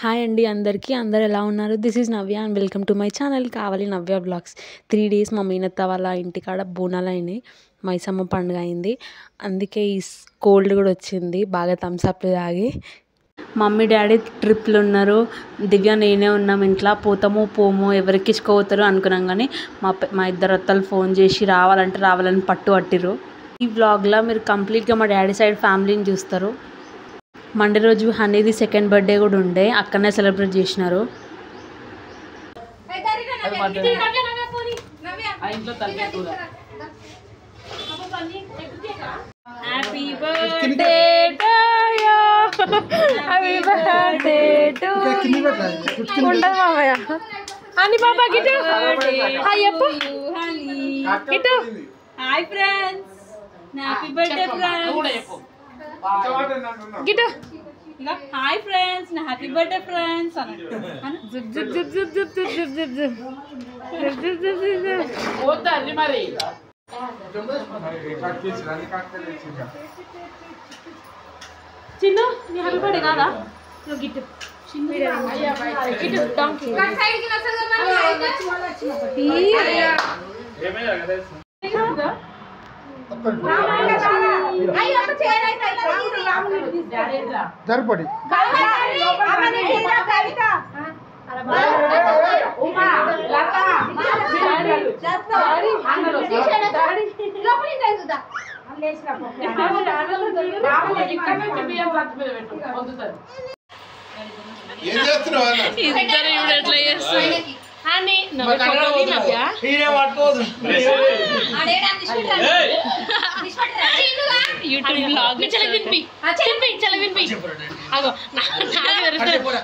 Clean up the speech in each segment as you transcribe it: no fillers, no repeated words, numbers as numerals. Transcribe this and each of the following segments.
Hi అండి అందరికీ. అందరూ ఎలా ఉన్నారు? This is Navya and welcome to my channel కావాలి నవ్య బ్లాగ్స్. 3 days మా మీనత్త వాళ్ళ ఇంటికాడ బోనాలు అయినాయి. మైసమ్మ పండుగ అయింది. అందుకే ఈ కోల్డ్ కూడా వచ్చింది. బాగా థమ్స్అప్లు తాగి మమ్మీ డాడీ ట్రిప్లు ఉన్నారు. దివ్య నేనే ఉన్నాం ఇంట్లో. పోతామో పోమో ఎవరికి ఇసుకపోతారో అనుకున్నాం, కానీ మా ఇద్దరు అత్తలు ఫోన్ చేసి రావాలని పట్టిర్రు. ఈ వ్లాగ్లో మీరు కంప్లీట్గా మా డాడీ సైడ్ ఫ్యామిలీని చూస్తారు. మండే రోజు హనీది 2nd బర్త్డే కూడా ఉండే, అక్కడనే సెలబ్రేట్ చేసినారు. Happy birthday to you, happy birthday to you. ఉండదు మామయ్య అని బాబా గిటు హాయ్ చెప్పు. గిటు hi friends, happy birthday friends. గిటు హాయ్ ఫ్రెండ్స్, నా హ్యాపీ బర్త్డే ఫ్రెండ్స్ అన్న. జుబ్ జుబ్ జుబ్ జుబ్ జుబ్ జుబ్ జుబ్ జుబ్ జుబ్ జుబ్ జుబ్ జుబ్ జుబ్ ఓతల్లి మరి చిన్ను నీ హ్యాపీ బర్త్డే కాదా? నువ్వు గిట్టు గిట్టు డాంకీ సైడ్ కి నసగా మరి జరపడి ఇద్దరు ఇప్పుడు ఎట్లా చేస్తారు అని యూట్యూబ్ బ్లాగ్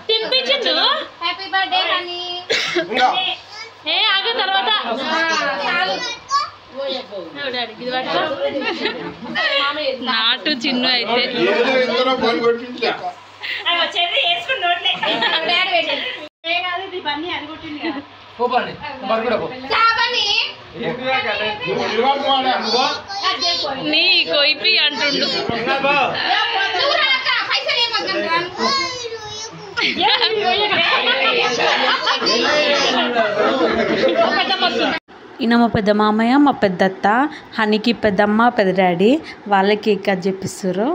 తినిపించు. హ్యాపీ బర్త్డే ఏ ఆగే తర్వాత నాటు చిన్ను అయితే నీ కొయిపి అంటుండు. ఈయన మా పెద్ద మామయ్య, మా పెద్దత్త, హనీకి పెద్దమ్మ, పెద్ద డాడీ వాళ్ళకి కేక్ కట్ చేపిస్తారు.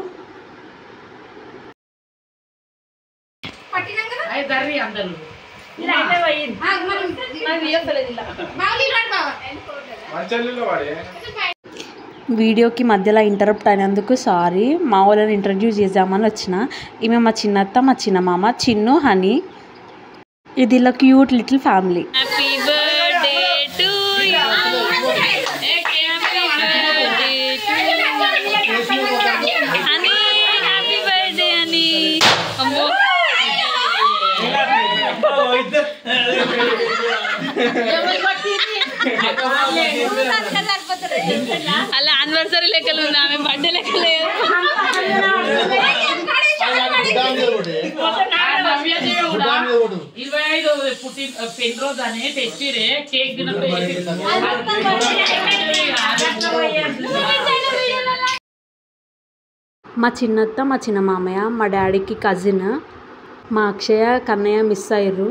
వీడియోకి మధ్యలో ఇంటరప్ట్ అయినందుకు సారీ. మా వాళ్ళని ఇంట్రడ్యూస్ చేద్దామని వచ్చిన. ఈమె మా చిన్నత్త, మా చిన్న మామ చిన్ను, హనీ. ఇది ఇలా cute little family. Happy birthday to you, honey, happy birthday honey. అమ్మో అలా యానివర్సరీ లెక్కలు ఉంది, ఆమె బర్త్డే లెక్క లేదు. మా చిన్నత్త, మా చిన్న మామయ్య, మా డాడీకి కజిన్, మా అక్షయ కన్నయ్య మిస్ అయ్యారు.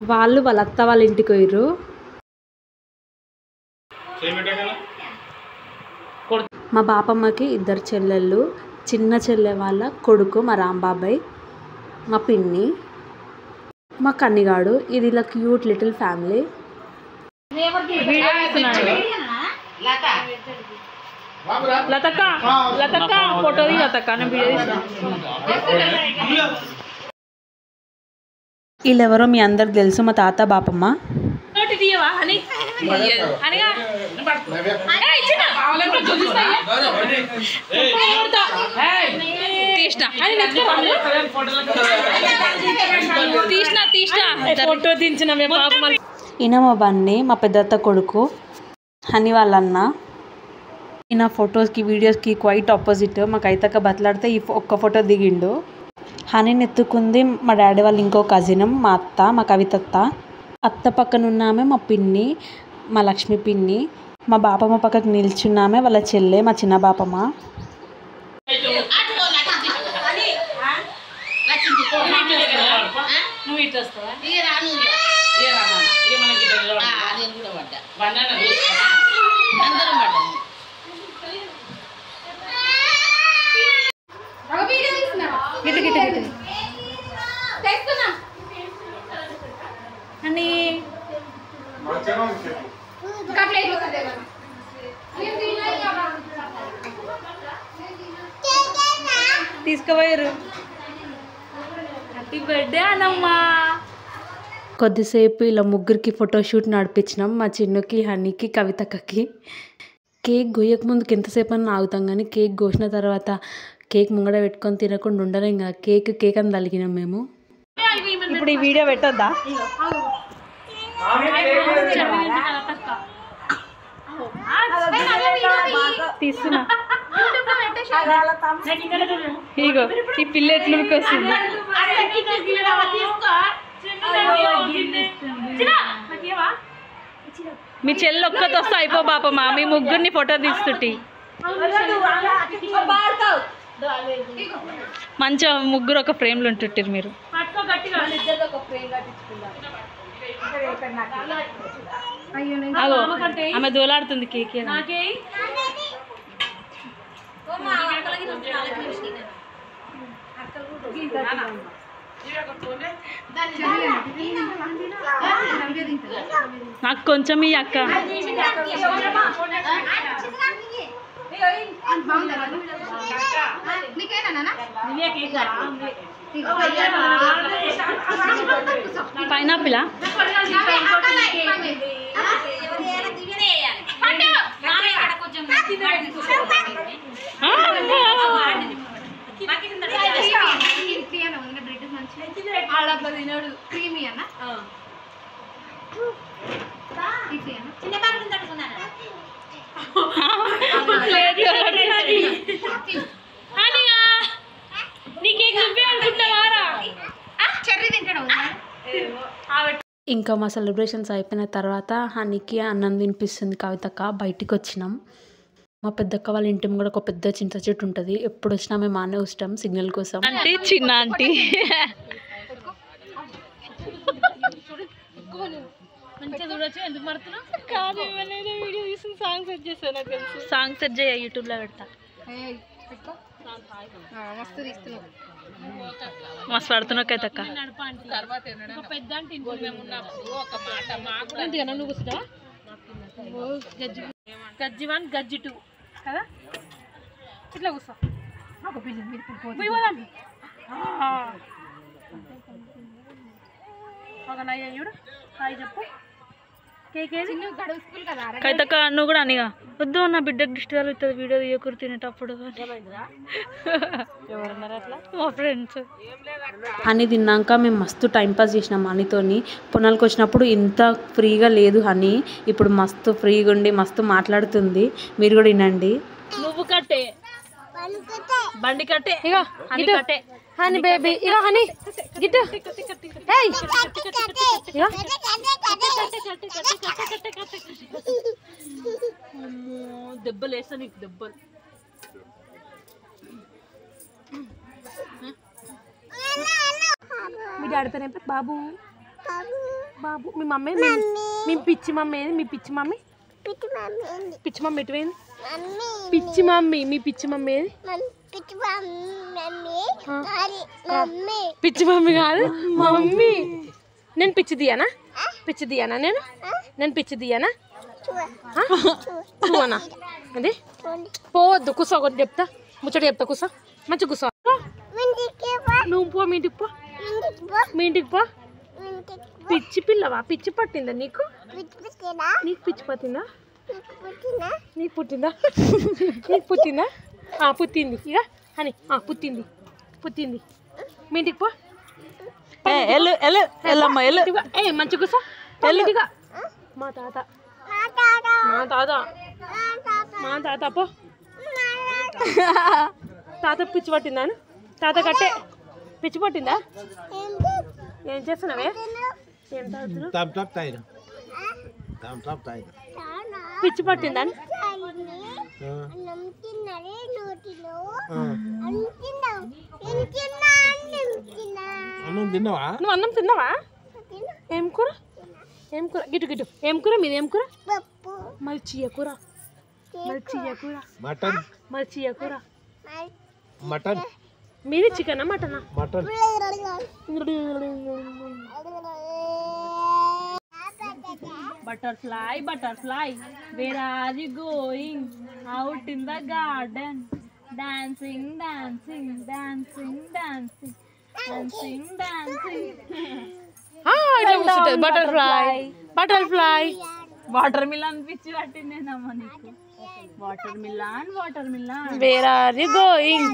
వాళ్ళు వాళ్ళ అత్త వాళ్ళ ఇంటికి పోయారు. మా బాపమ్మకి 2 చెల్లెళ్ళు. చిన్న చెల్లె వాళ్ళ కొడుకు మా రాంబాబాయ్, మా పిన్ని, మా కన్నిగాడు. ఇది ఇలా క్యూట్ లిటిల్ ఫ్యామిలీ. లతక్క ఫోటో వీళ్ళెవరో మీ అందరికి తెలుసు, మా తాత బాపమ్మ. ఈయన మా బన్నీ, మా పెద్దత్త కొడుకు, హనీ వాళ్ళన్న. ఈయన ఫొటోస్కి వీడియోస్కి క్వైట్ ఆపోజిట్. మాకు అయితక బతలాడితే ఈ ఒక్క ఫోటో దిగిండు. హనీని ఎత్తుకుంది మా డాడీ వాళ్ళు ఇంకో కజిన్, మా అత్త, మా కవితత్త. అత్త పక్కన ఉన్నామే మా పిన్ని, మా లక్ష్మి పిన్ని. మా బాపమ్మ పక్కకు నిల్చున్నామే వాళ్ళ చెల్లె, మా చిన్న బాపమ్మ. నువ్వు ఇట్లా వస్తావా ఇక రాను ఇక రాను ఇక మనకి నేను కూడా పడ్డా బండాన అందరం పడ్డా గిట్టు గిట్టు గిట్టు అని తీసుకుపోయారు. హ్యాపీ బర్త్డే అనమ్మా. కొద్దిసేపు ఇలా ముగ్గురికి ఫోటోషూట్ నడిపించినాం. మా చిన్నుకి, హనీకి, కవితక్కకి. కేక్ గోయక ముందుకు ఎంతసేపు అని ఆగుతాం కానీ కేక్ కోసిన తర్వాత కేక్ ముంగడ పెట్టుకొని తినకుండా ఉండలేం కదా. కేక్ అని తలిగినాం మేము. ఇప్పుడు ఈ వీడియో పెట్టొద్దా? తీస్తున్నా. ఇగో ఈ పిల్ల ఎట్లకి వస్తుంది. మీ చెల్లి ఒక్కటి వస్తే అయిపో పాపమా. మీ ముగ్గురిని ఫోటో తీస్తుంటి మంచిగా ముగ్గురు ఒక ఫ్రేమ్లో ఉంటుంటారు మీరు. ఆమె దోలాడుతుంది కేక్. నాకు కొంచెం ఈ అక్క పైనాపిలా ఇంకా మా సెలబ్రేషన్స్ అయిపోయిన తర్వాత హనీకి అన్నం తినిపిస్తుంది కవితక్క. బయటికి వచ్చినాం. మా పెద్దక్క వాళ్ళ ఇంటి కూడా ఒక పెద్ద చింత చెట్టు ఉంటుంది. ఎప్పుడు వచ్చినా మేము ఆనే వస్తాం సిగ్నల్ కోసం. అంటే చిన్న ఆంటీ సాంగ్ సెట్ చేయ యూట్యూబ్ లో పెడతా. మస్తు పడుతున్నావు కైతక్క. గజ్జి 1 గజ్జి 2 కదా. ఇట్లా కూర్చో. ఒక నయ్యూడు హాయ్ చెప్పు. కైతక్క నువ్వు కూడా అనిగా వద్దు నా బిడ్డకు దిష్టి తగులుతుంది వీడియో తీయకూరు తినేటప్పుడు. మా ఫ్రెండ్స్ హనీ తిన్నాక మేము మస్తు టైంపాస్ చేసినాం హనీతోని. పొనాలకు వచ్చినప్పుడు ఇంత ఫ్రీగా లేదు హనీ. ఇప్పుడు మస్తు ఫ్రీగా ఉండి మస్తు మాట్లాడుతుంది. మీరు కూడా వినండి. నువ్వు కట్టే బండి కట్టే ఇగో హనీ కట్టే హనీ బేబీ ఇగో హనీ గిట్టు ఏయ్ ఇగో దెబ్బలు వేస్తా నీకు దెబ్బలు. మీ డాడీతోనే బాబు బాబు. మీ మమ్మీ మీ పిచ్చి మమ్మీ ఏది? మీ పిచ్చి మమ్మీ పిచ్చి మమ్మీ ఎటువైంది? పిచ్చి మమ్మీ మీ పిచ్చి మమ్మీ ఏది? పిచ్చి మమ్మీ కాదు మమ్మీ. నేను పిచ్చి తీయనా? పిచ్చి తీయనా? నేను పిచ్చి తీయనా? చూనా అది పోవద్దు. కూసో ఒకటి చెప్తా ముచ్చట చెప్తా. కూసో మంచి కూసో. నువ్వు పో మీ ఇంటికి పో. మీ ఇంటికి పో. పిచ్చి పిల్లవా? పిచ్చి పట్టిందా నీకు? నీకు పిచ్చి పట్టిందా? నీకు పుట్టిందా? నీకు పుట్టిందా? పుట్టింది ఇక అని పుట్టింది పుట్టింది. మీ ఇంటికి పో. ఏ మంచి కూసో. మా తాత మా తాత మా తాత పో. తాత పిచ్చి పట్టిందా? తాత కట్టే పిచ్చి పట్టిందా? ఏం చేస్తున్నావే? ఏం తాగుతున్నావు? పిచ్చి పట్టిందని అన్నం తిన్నావా? నువ్వు అన్నం తిన్నావా? ఏం కూర? ఏం కూర? గిటు గిటు ఏం కూర? మీది ఏం కూర? మల్చియ కూర. మల్చియ కూర. మటన్. మల్చియ కూర. మటన్. మీది చికెనా మటనా? Mutton. Butterfly, butterfly, where are you going? Out in the garden, dancing, dancing, dancing, dancing, dancing, dancing. Butterfly, butterfly. Watermelon pichi pattindenamma neeku. Watermelon, watermelon. Where are you going?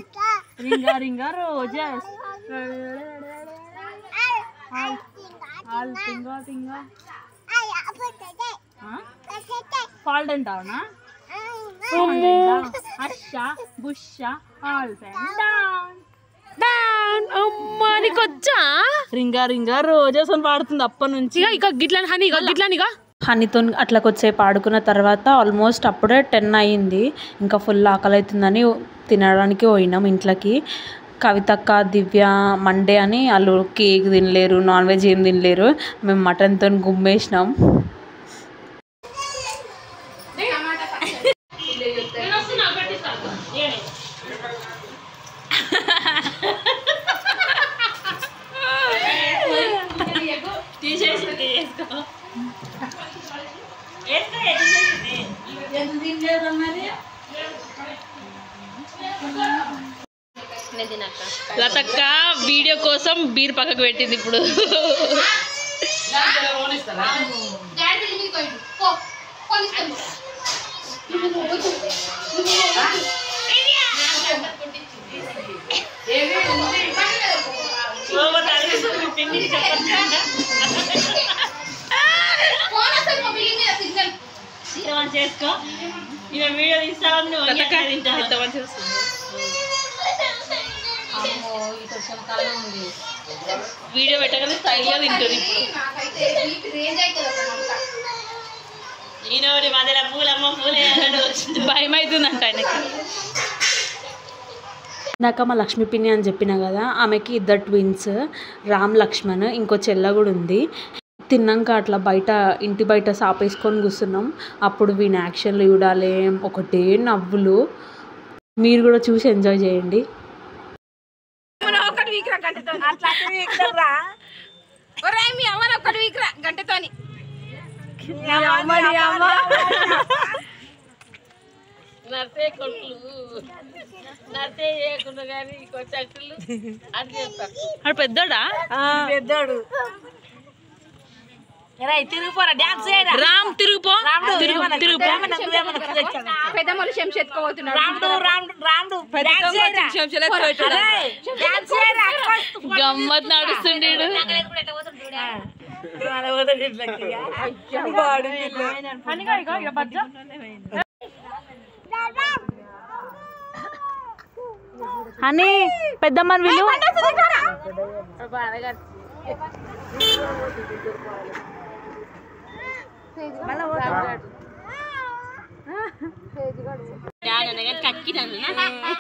Ringa, ringa roses. All tinga, tinga. Fault అంటావునా? హర్ష బుష ఆల్ అమ్మా నీకు వచ్చా? రింగా రింగా roses అని పాడుతుంది అప్పటి నుంచి. ఇక గిట్లని హనీ గిట్లనిగా హనీతో అట్లా కొద్దిసేపు ఆడుకున్న తర్వాత ఆల్మోస్ట్ అప్పుడే 10 అయ్యింది. ఇంకా ఫుల్ ఆకలి అవుతుందని తినడానికి పోయినాం ఇంట్లోకి. కవితక్క దివ్య మండే అని వాళ్ళు కేక్ తినలేరు, నాన్ వెజ్ ఏం తినలేరు. మేము మటన్తో గుమ్మేసినాం. లతక్క వీడియో కోసం బీర్ పక్కకు పెట్టింది ఇప్పుడు. చేసుకో ఇక వీడియో తీస్తాను. వీడియో పెట్టగానే స్టైల్గా తింటుంది ఇప్పుడు. ఈయనోడి మధ్యలో పూలమ్మ పూలే వచ్చింది, భయం అవుతుందంట ఆయనకి. ఇందాక మా లక్ష్మీ పిన్ని అని చెప్పిన కదా, ఆమెకి 2 ట్విన్స్ రామ్ లక్ష్మణ్, ఇంకో చెల్ల కూడా ఉంది. తిన్నాక అట్లా బయట ఇంటి బయట సాపేసుకొని కూర్చున్నాం. అప్పుడు వీని యాక్షన్లు చూడాలి, ఒకటే నవ్వులు. మీరు కూడా చూసి ఎంజాయ్ చేయండి. గంటతోని నర్సే కొట్లు నర్సే చేయకుండా కానీ చెట్లు అది చేస్తాడు. పెద్దోడా? పెద్దోడు. తిరుగుపోరా డాన్స్ రామ్ తిరుగుపో తిరుగుపో. పెద్దమ్మలు శంషెత్తుకోబోతున్నాడు. గమ్మత్ నడుస్తుండే. అని పెద్దమ్మని వీళ్ళు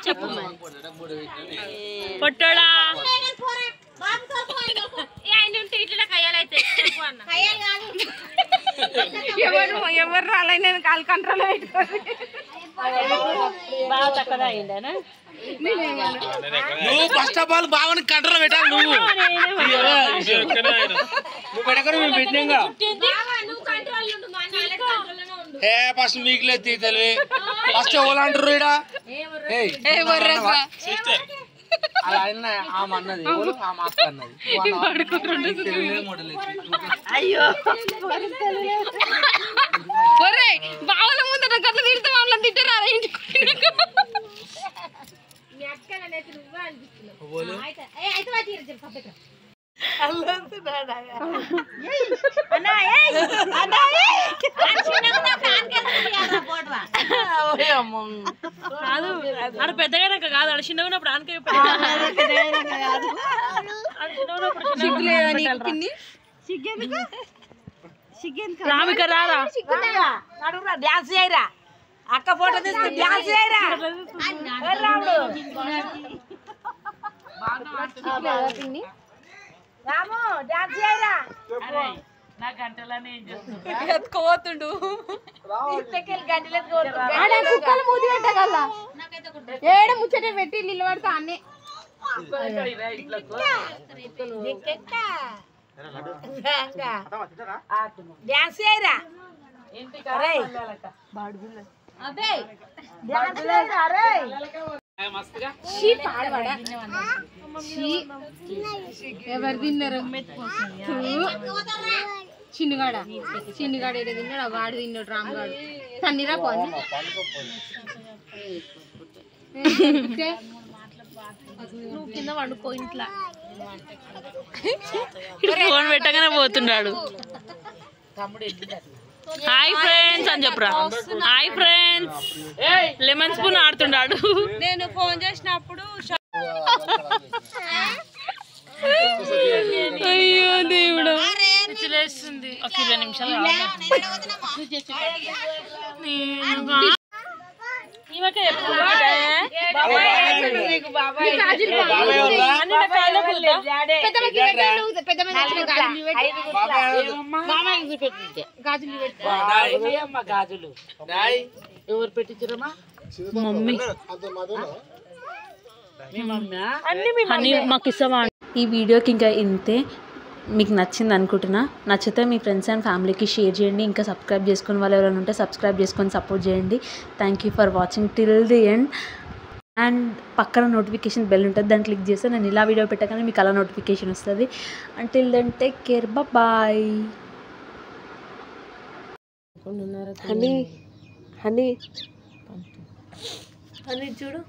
చెప్పు పొట్టోడా ఎవరు రాలే, నేను కాలు కంట్రోల్ పెట్టుకోండి. బాగా తక్కువ అయిందనా? నువ్వు ఫస్ట్ ఆఫ్ ఆల్ బావని కంట్రోల్ పెట్టాలి. నువ్వు పెట్టకరు మేము పెట్టినాగా. ఫస్ట్ మీకు లేదు తీతలి. ఫస్ట్ ఎవరు అంటారు ఇక్కడ? అలా అయినా ఆమె అన్నది, ఆ మాస్టర్ అన్నది. అయ్యో బావల ముందు గట్ల తిడితే వాళ్ళని తింటారా? కాదు పెద్దగా కాదు, అక్కడ చిన్నగా ఉన్నప్పుడు ఆనకాయ రామిక రారా డాన్స్ చేయరా అక్క ఫోటో తీసుకుని డాన్స్ చేయరా రాముడు రాము డాన్స్ చేయరా నా గంటలనే ఏం చేస్తున్నా ఎత్తుకోతుండు గంటలు కుక్కలు మూతి పెట్టగల ఏడ ముచ్చట పెట్టి నిలబడతా అన్నీ డాన్స్ చేయరా ఎవరు తిన్నారు చిన్నగాడ చిన్నగాడు ఏదో తిన్నాడు వాడు తిన్నాడు రాముగాడు తన్నీరా పోని నువ్వు కింద వండుకో ఇంట్లో ఫోన్ పెట్టగానే పోతున్నాడు హాయ్ ఫ్రెండ్స్ అని చెప్పురా హాయ్ ఫ్రెండ్స్ లెమన్ స్పూన్ ఆడుతున్నాడు నేను ఫోన్ చేసినప్పుడు అయ్యో దేవుడా ఒక 20 నిమిషాలు గాజులు ఎవరు పెట్టించారమ్మా మమ్మీ మమ్మీ మాకు ఇస్తావా ఈ వీడియోకి ఇంకా ఇంతే మీకు నచ్చింది అనుకుంటున్నా నచ్చితే మీ ఫ్రెండ్స్ అండ్ ఫ్యామిలీకి షేర్ చేయండి ఇంకా సబ్స్క్రైబ్ చేసుకుని వాళ్ళు ఎవరైనా ఉంటే సబ్స్క్రైబ్ చేసుకొని సపోర్ట్ చేయండి thank you for watching till the end and పక్కన నోటిఫికేషన్ బెల్ ఉంటుంది దాన్ని క్లిక్ చేస్తే నేను ఇలా వీడియో పెట్టగానే మీకు అలా నోటిఫికేషన్ వస్తుంది until then take care bye honey honey honey చూడు